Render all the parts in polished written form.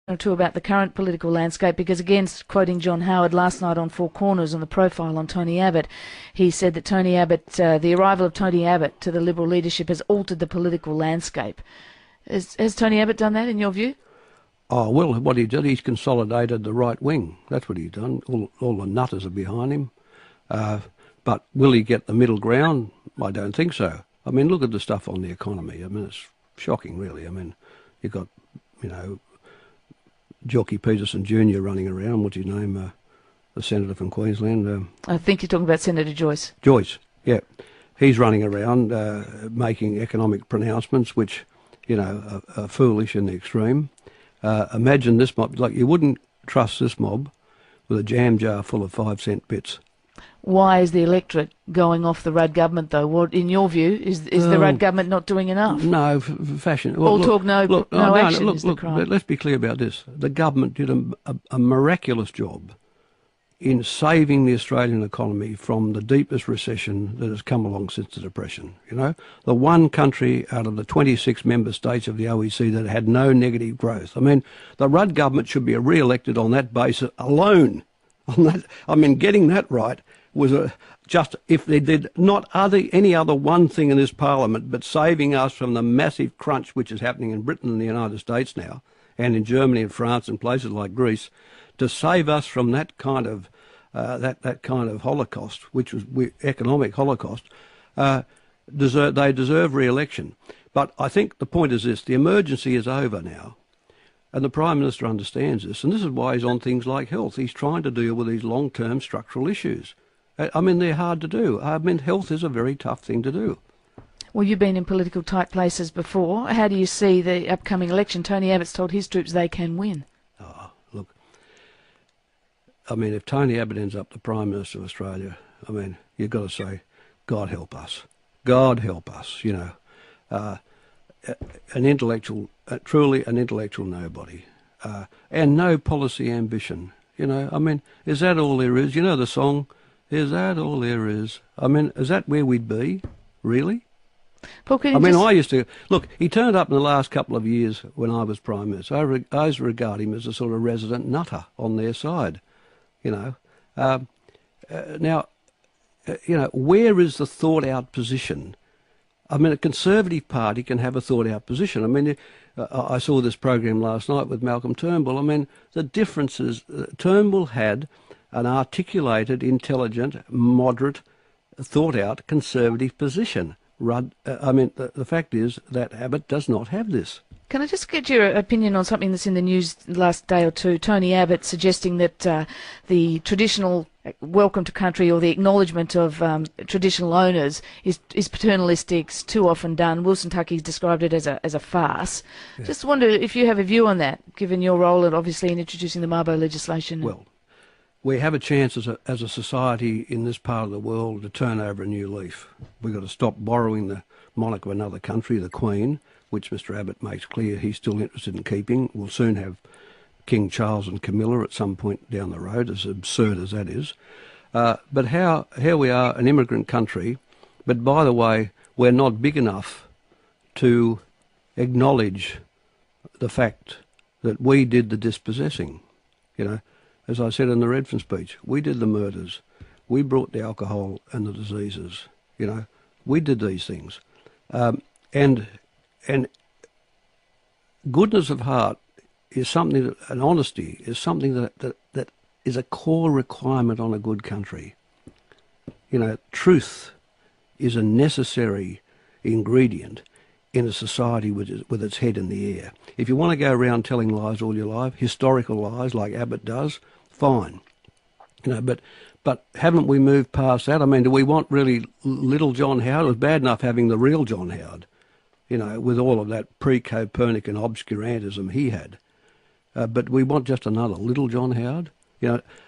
or two about the current political landscape, because again, quoting John Howard last night on Four Corners on the profile on Tony Abbott, he said that Tony Abbott, the arrival of Tony Abbott to the Liberal leadership has altered the political landscape. Has Tony Abbott done that in your view? Oh, well, what he did, he's consolidated the right wing. That's what he's done. All the nutters are behind him. But will he get the middle ground? I don't think so. I mean, look at the stuff on the economy. I mean, it's shocking, really. I mean, you've got, Jockey Peterson Jr. running around. What's his name? The senator from Queensland. I think you're talking about Senator Joyce. Joyce, yeah. He's running around making economic pronouncements which, are foolish in the extreme. Imagine this mob. Like, you wouldn't trust this mob with a jam jar full of 5-cent bits. Why is the electorate going off the Rudd government, though? What, in your view, is the Rudd government not doing enough? No, fashion. All talk, no action is the cry. Let's be clear about this. The government did a miraculous job in saving the Australian economy from the deepest recession that has come along since the Depression. The one country out of the 26 member states of the OECD that had no negative growth. I mean, the Rudd government should be re-elected on that basis alone. Getting that right was just, if they did not any other one thing in this parliament but saving us from the massive crunch which is happening in Britain and the United States now, and in Germany and France and places like Greece, to save us from that kind of holocaust, which was economic holocaust, they deserve re-election. But I think the point is this: the emergency is over now. And the Prime Minister understands this, and this is why he's on things like health. He's trying to deal with these long-term structural issues. I mean, they're hard to do. I mean, health is a very tough thing to do. Well, you've been in political tight places before. How do you see the upcoming election? Tony Abbott's told his troops they can win. Oh, look, I mean, if Tony Abbott ends up the Prime Minister of Australia, I mean, you've got to say, God help us. God help us, an intellectual, truly an intellectual nobody, and no policy ambition. I mean, is that all there is? You know the song, is that all there is? I mean, is that where we'd be, really? Paul, I used to, look, he turned up in the last couple of years when I was Prime Minister. I regard him as a sort of resident nutter on their side, Now, where is the thought-out position? I mean, a Conservative Party can have a thought-out position. I mean, I saw this program last night with Malcolm Turnbull. I mean, the difference is Turnbull had an articulated, intelligent, moderate, thought-out Conservative position. The fact is that Abbott does not have this. Can I just get your opinion on something that's in the news the last day or two? Tony Abbott suggesting that the traditional welcome to country, or the acknowledgement of traditional owners, is paternalistic, it's too often done. Wilson Tuckey's described it as a farce. Yeah. Just wonder if you have a view on that, given your role, and obviously in introducing the Mabo legislation. Well, we have a chance as a society in this part of the world to turn over a new leaf. We've got to stop borrowing the monarch of another country, the Queen, which Mr Abbott makes clear he's still interested in keeping. We'll soon have King Charles and Camilla at some point down the road, as absurd as that is. But here we are, an immigrant country, but by the way, we're not big enough to acknowledge the fact that we did the dispossessing. As I said in the Redfern speech, we did the murders, we brought the alcohol and the diseases. We did these things, and goodness of heart is something that, and honesty is something that is a core requirement on a good country. Truth is a necessary ingredient in a society with its head in the air. If you want to go around telling lies all your life, historical lies like Abbott does, fine. But haven't we moved past that? I mean, do we want really little John Howard? It was bad enough having the real John Howard, with all of that pre-Copernican obscurantism he had. But we want just another little John Howard.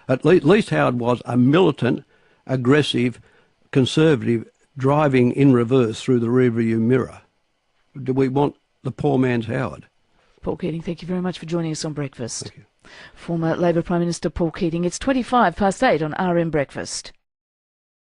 At least Howard was a militant, aggressive, conservative, driving in reverse through the rearview mirror. Do we want the poor man's Howard? Paul Keating, thank you very much for joining us on Breakfast. Thank you. Former Labor Prime Minister Paul Keating. It's 8:25 on RM Breakfast.